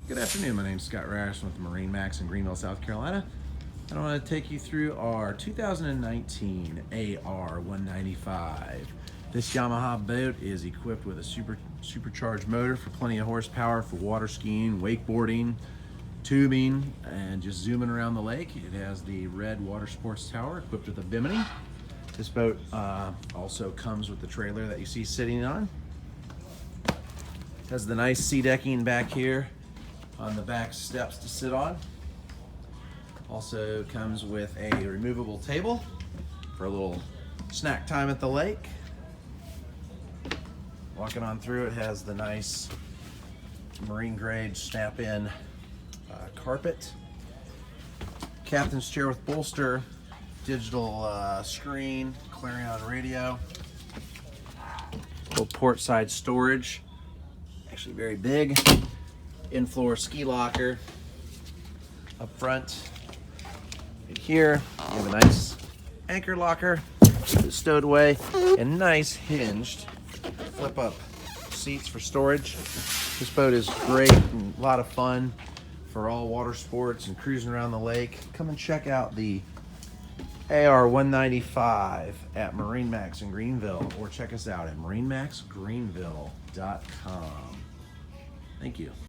Good afternoon, my name is Scott Ryerson with MarineMax in Greenville, South Carolina. And I want to take you through our 2019 AR195. This Yamaha boat is equipped with a supercharged motor for plenty of horsepower for water skiing, wakeboarding, tubing, and just zooming around the lake. It has the red water sports tower equipped with a bimini. This boat also comes with the trailer that you see sitting on. It has the nice sea decking back here on the back steps to sit on. Also comes with a removable table for a little snack time at the lake. Walking on through, it has the nice marine grade snap-in carpet. Captain's chair with bolster, digital screen, Clarion radio, little port side storage, actually very big. In-floor ski locker up front. Right here, you have a nice anchor locker stowed away and nice hinged flip-up seats for storage. This boat is great and a lot of fun for all water sports and cruising around the lake. Come and check out the AR195 at MarineMax in Greenville, or check us out at MarineMaxGreenville.com. Thank you.